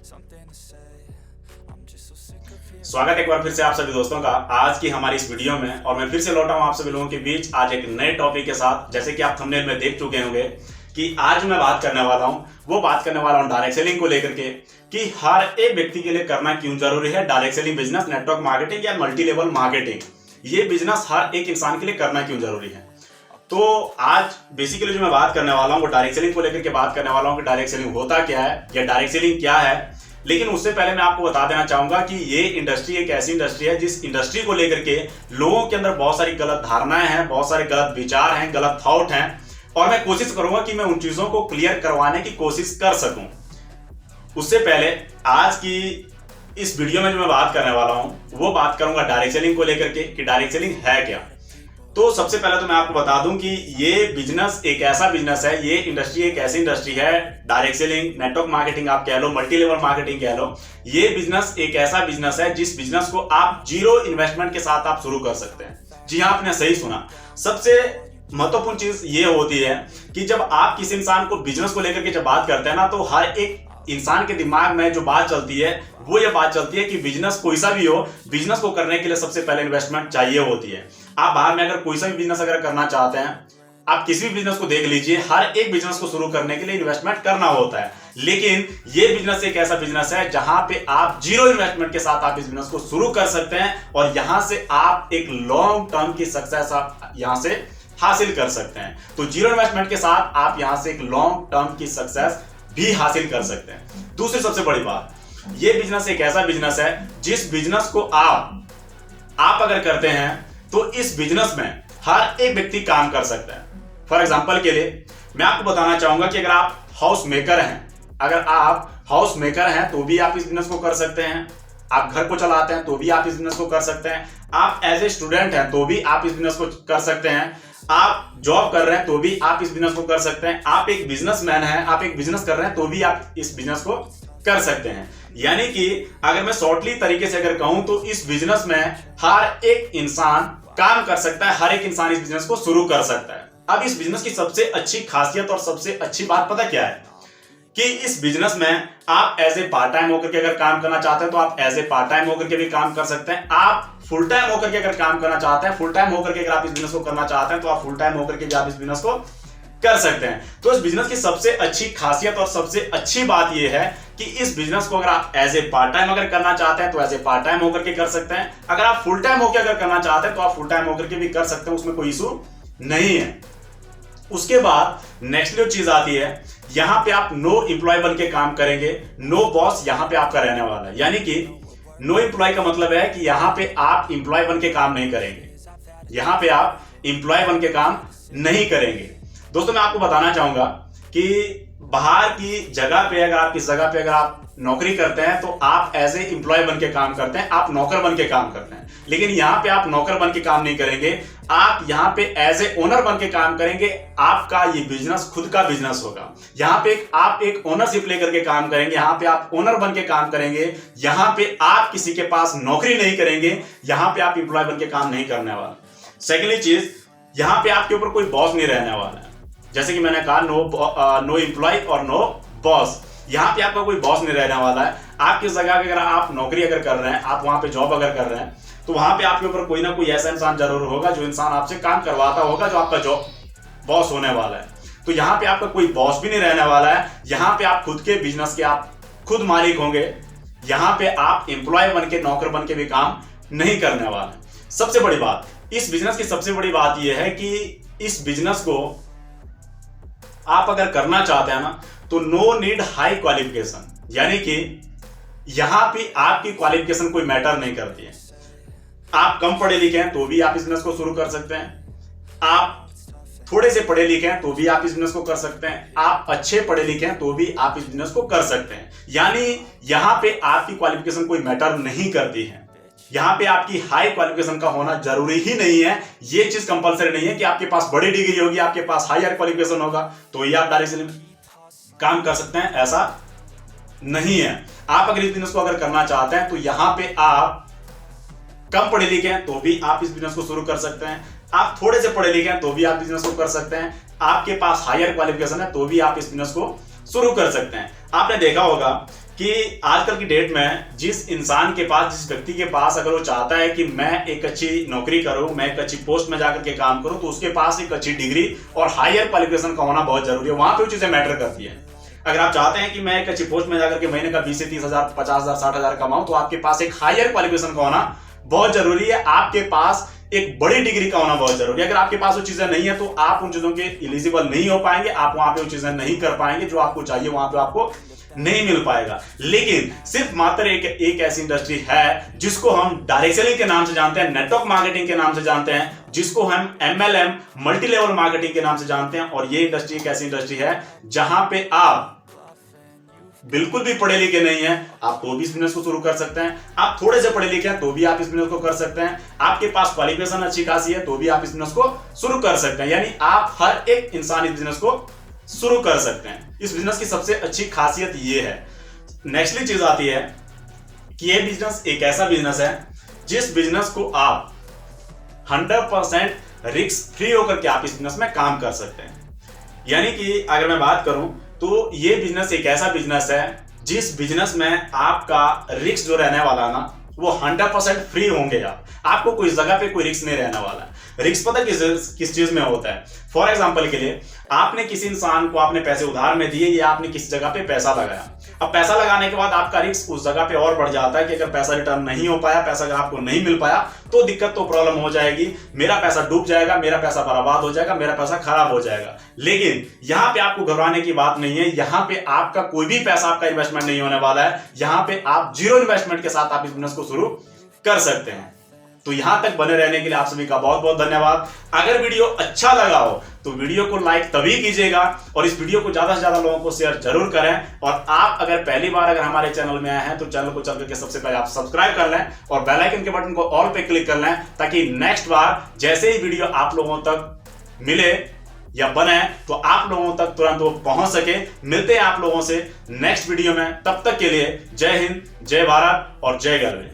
स्वागत है एक बार फिर से आप सभी दोस्तों का आज की हमारी इस वीडियो में। और मैं फिर से लौटा हूं आप सभी लोगों के बीच आज एक नए टॉपिक के साथ। जैसे कि आप थंबनेल में देख चुके होंगे कि आज मैं बात करने वाला हूं डायरेक्ट सेलिंग को लेकर के कि हर एक व्यक्ति के लिए करना क्यों जरूरी है direct selling business, network marketing या मल्टी लेवल मार्केटिंग। ये बिजनेस हर एक इंसान के लिए करना क्यों जरूरी है। तो आज बेसिकली जो मैं बात करने वाला हूं वो डायरेक्ट सेलिंग को लेकर के बात करने वाला हूं कि डायरेक्ट सेलिंग होता क्या है या डायरेक्ट सेलिंग क्या है। लेकिन उससे पहले मैं आपको बता देना चाहूंगा कि ये इंडस्ट्री एक ऐसी इंडस्ट्री है जिस इंडस्ट्री को लेकर के लोगों के अंदर बहुत सारी गलत धारणाएं हैं, बहुत सारे गलत विचार हैं, गलत थॉट हैं। और मैं कोशिश करूंगा कि मैं उन चीजों को क्लियर करवाने की कोशिश कर सकूं। उससे पहले आज की इस वीडियो में जो मैं बात करने वाला हूं वो बात करूंगा डायरेक्ट सेलिंग को लेकर के कि डायरेक्ट सेलिंग है क्या। तो सबसे पहले तो मैं आपको बता दूं कि ये बिजनेस एक ऐसा बिजनेस है, ये इंडस्ट्री एक ऐसी इंडस्ट्री है, डायरेक्ट सेलिंग, नेटवर्क मार्केटिंग आप कह लो, मल्टी लेवल मार्केटिंग कह लो। ये बिजनेस एक ऐसा बिजनेस है जिस बिजनेस को आप जीरो इन्वेस्टमेंट के साथ आप शुरू कर सकते हैं। जी हाँ, आपने सही सुना। सबसे महत्वपूर्ण चीज ये होती है कि जब आप किसी इंसान को बिजनेस को लेकर के जब बात करते हैं ना, तो हर एक इंसान के दिमाग में जो बात चलती है वो ये बात चलती है कि बिजनेस कोई सा भी हो, बिजनेस को करने के लिए सबसे पहले इन्वेस्टमेंट चाहिए होती है। आप बाहर में अगर कोई सा भी बिजनेस अगर करना चाहते हैं, आप किसी भी बिजनेस को देख लीजिए, हर एक बिजनेस को शुरू करने के लिए इन्वेस्टमेंट करना होता है। लेकिन ये बिजनेस एक ऐसा बिजनेस है जहां पे आप जीरो इन्वेस्टमेंट के साथ आप इस बिजनेस को शुरू कर सकते हैं और यहां से आप एक लॉन्ग टर्म की सक्सेस आप यहां से हासिल कर सकते हैं। तो जीरो इन्वेस्टमेंट के साथ आप यहां से एक लॉन्ग टर्म की सक्सेस भी हासिल कर सकते हैं। दूसरी सबसे बड़ी बात, ये बिजनेस एक ऐसा बिजनेस है जिस बिजनेस को आप अगर करते हैं तो इस बिजनेस में हर एक व्यक्ति काम कर सकता है। फॉर एग्जांपल के लिए मैं आपको बताना चाहूंगा कि अगर आप हाउस मेकर हैं तो भी आप इस बिजनेस को कर सकते हैं। आप घर को चलाते हैं तो भी आप इस बिजनेस को कर सकते हैं। आप एज ए स्टूडेंट हैं तो भी आप इस बिजनेस को कर सकते हैं। आप जॉब कर रहे हैं तो भी आप इस बिजनेस को कर सकते हैं। आप एक बिजनेसमैन हैं, आप एक बिजनेस कर रहे हैं तो भी आप इस बिजनेस को कर सकते हैं। यानी कि अगर मैं शॉर्टली तरीके से अगर कहूं तो इस बिजनेस में हर एक इंसान काम कर सकता है, हर एक इंसान इस बिजनेस को शुरू कर सकता है। अब इस बिजनेस की सबसे अच्छी खासियत और सबसे अच्छी बात पता क्या है कि इस बिजनेस में आप एज ए पार्ट टाइम होकर के अगर काम करना चाहते हैं तो आप एज ए पार्ट टाइम होकर के भी काम कर सकते हैं। आप फुल टाइम होकर के अगर काम करना चाहते हैं, फुल टाइम होकर के अगर आप इस बिजनेस को करना चाहते हैं तो आप फुल टाइम होकर के भी आप इस बिजनेस को कर सकते हैं। तो इस बिजनेस की सबसे अच्छी खासियत और सबसे अच्छी बात यह है कि इस बिजनेस को अगर आप एज ए पार्ट टाइम अगर करना चाहते हैं तो एज ए पार्ट टाइम होकर के कर सकते हैं। अगर आप फुल टाइम होकर अगर करना चाहते हैं तो आप फुल टाइम होकर के भी कर सकते हैं, उसमें कोई इशू नहीं है। उसके बाद नेक्स्ट जो चीज आती है, यहां पे आप नो एम्प्लॉय बन के काम करेंगे, नो बॉस यहां पे आपका रहने वाला है। यानी कि नो एम्प्लॉय का मतलब है कि यहां पे आप एम्प्लॉय बन के काम नहीं करेंगे, यहां पे आप एम्प्लॉय बन के काम नहीं करेंगे। दोस्तों मैं आपको बताना चाहूंगा कि बाहर की जगह पे अगर आप किस जगह पे अगर आप नौकरी करते हैं तो आप एज ए एम्प्लॉय बन के काम करते हैं, आप नौकर बन के काम करते हैं। लेकिन यहां पे आप नौकर बन के काम नहीं करेंगे, आप यहां पे एज ए ओनर बन के काम करेंगे। आपका ये बिजनेस खुद का बिजनेस होगा। यहां पे आप एक ओनरशिप लेकर के काम करेंगे, यहां पे आप ओनर बन के काम करेंगे। यहां पे आप किसी के पास नौकरी नहीं करेंगे, यहां पे आप एम्प्लॉय बन के काम नहीं करने वाले। सेकेंडली चीज, यहां पे आपके ऊपर कोई बॉस नहीं रहने वाला है। जैसे कि मैंने कहा नो एम्प्लॉय और नो बॉस, यहां पे आपका कोई बॉस नहीं रहने वाला है। आपकी जगह पे अगर आप नौकरी अगर कर रहे हैं, आप वहां पे जॉब अगर कर रहे हैं तो वहां पे आपके ऊपर कोई ना कोई ऐसा इंसान जरूर होगा जो इंसान आपसे काम करवाता होगा, जो आपका जॉब बॉस होने वाला है। तो यहाँ पे आपका कोई बॉस भी नहीं रहने वाला है। यहाँ पे आप खुद के बिजनेस के आप खुद मालिक होंगे। यहाँ पे आप एम्प्लॉय बन के, नौकर बन के भी काम नहीं करने वाले। सबसे बड़ी बात, इस बिजनेस की सबसे बड़ी बात यह है कि इस बिजनेस को आप अगर करना चाहते हैं ना तो नो नीड हाई क्वालिफिकेशन। यानी कि यहां पे आपकी क्वालिफिकेशन कोई मैटर नहीं करती है। आप कम पढ़े लिखे हैं तो भी आप इस बिजनेस को शुरू कर सकते हैं। आप थोड़े से पढ़े लिखे हैं तो भी आप इस बिजनेस को कर सकते हैं। आप अच्छे पढ़े लिखे हैं तो भी आप इस बिजनेस को कर सकते हैं। यानी यहां पे आपकी क्वालिफिकेशन कोई मैटर नहीं करती है। यहां पे आपकी हाई क्वालिफिकेशन का होना जरूरी ही नहीं है। ये चीज कंपलसरी नहीं है कि आपके पास बड़ी डिग्री होगी, आपके पास हायर क्वालिफिकेशन होगा तो ही आप डायरेक्ट सेलिंग काम कर सकते हैं, ऐसा नहीं है। आप अगर इस बिजनेस को अगर करना चाहते हैं तो यहां पे आप कम पढ़े लिखे हैं तो भी आप इस बिजनेस को शुरू कर सकते हैं। आप थोड़े से पढ़े लिखे हैं तो भी आप बिजनेस को कर सकते हैं। आपके पास हायर क्वालिफिकेशन है तो भी आप इस बिजनेस को शुरू कर सकते हैं। आपने देखा होगा कि आजकल की डेट में जिस इंसान के पास, जिस व्यक्ति के पास अगर वो चाहता है कि मैं एक अच्छी नौकरी करूं, मैं एक अच्छी पोस्ट में जाकर के काम करूं, तो उसके पास एक अच्छी डिग्री और हायर क्वालिफिकेशन का होना बहुत जरूरी है। वहां पे वो चीजें मैटर करती है। अगर आप चाहते हैं कि मैं एक अच्छी पोस्ट में जाकर के महीने का 20 से 30,000, 50,000, 60,000 कमाऊं, तो आपके पास एक हायर क्वालिफिकेशन का होना बहुत जरूरी है। आपके पास एक बड़ी डिग्री का होना बहुत जरूरी है। अगर आपके पास वो चीजें नहीं है तो आप उन चीजों के एलिजिबल नहीं हो पाएंगे, आप वहां पे वो चीजें नहीं कर पाएंगे जो आपको चाहिए, वहां पे आपको नहीं मिल पाएगा। लेकिन सिर्फ मात्र एक ऐसी इंडस्ट्री है जिसको हम डायरेक्ट सेलिंग के नाम से जानते हैं, नेटवर्क मार्केटिंग के नाम से जानते हैं, जिसको हम MLM मल्टी लेवल मार्केटिंग के नाम से जानते हैं। और ये इंडस्ट्री एक ऐसी इंडस्ट्री है जहां पे आप बिल्कुल भी पढ़े लिखे नहीं है, आप तो भी इस बिजनेस को शुरू कर सकते हैं। आप थोड़े से पढ़े लिखे हैं तो भी आप इस बिजनेस को कर सकते हैं। आपके पास क्वालिफिकेशन अच्छी खासी है तो भी आप इस बिजनेस को शुरू कर सकते हैं। यानी आप हर एक इंसान इस बिजनेस को शुरू कर सकते हैं। इस बिजनेस की सबसे अच्छी खासियत ये है। नेक्स्टली चीज आती है कि ये बिजनेस एक ऐसा बिजनेस है जिस बिजनेस को आप 100% रिस्क फ्री होकर के आप इस बिजनेस में काम कर सकते हैं। यानी कि अगर मैं बात करूं तो ये बिजनेस एक ऐसा बिजनेस है जिस बिजनेस में आपका रिस्क जो रहने वाला है ना, वो 100% फ्री होंगे। आपको कोई जगह पे कोई रिस्क नहीं रहने वाला है। रिस्क पता किस चीज में होता है? फॉर एग्जांपल के लिए आपने किसी इंसान को आपने पैसे उधार में दिए या आपने किसी जगह पे पैसा लगाया। अब पैसा लगाने के बाद आपका रिस्क उस जगह पे और बढ़ जाता है कि अगर पैसा रिटर्न नहीं हो पाया, पैसा अगर आपको नहीं मिल पाया तो दिक्कत, तो प्रॉब्लम हो जाएगी। मेरा पैसा डूब जाएगा, मेरा पैसा बर्बाद हो जाएगा, मेरा पैसा खराब हो जाएगा। लेकिन यहां पे आपको घबराने की बात नहीं है। यहां पे आपका कोई भी पैसा, आपका इन्वेस्टमेंट नहीं होने वाला है। यहां पे आप जीरो इन्वेस्टमेंट के साथ आप इस बिजनेस को शुरू कर सकते हैं। तो यहां तक बने रहने के लिए आप सभी का बहुत बहुत धन्यवाद। अगर वीडियो अच्छा लगा हो तो वीडियो को लाइक तभी कीजिएगा और इस वीडियो को ज्यादा से ज्यादा लोगों को शेयर जरूर करें। और आप अगर पहली बार अगर हमारे चैनल में आए हैं तो चैनल को चल करके सबसे पहले आप सब्सक्राइब कर लें और बेल आइकन के बटन को ऑल पे क्लिक कर लें, ताकि नेक्स्ट बार जैसे ही वीडियो आप लोगों तक मिले या बने तो आप लोगों तक तुरंत वो पहुंच सके। मिलते हैं आप लोगों से नेक्स्ट वीडियो में। तब तक के लिए जय हिंद, जय भारत और जय गर्व।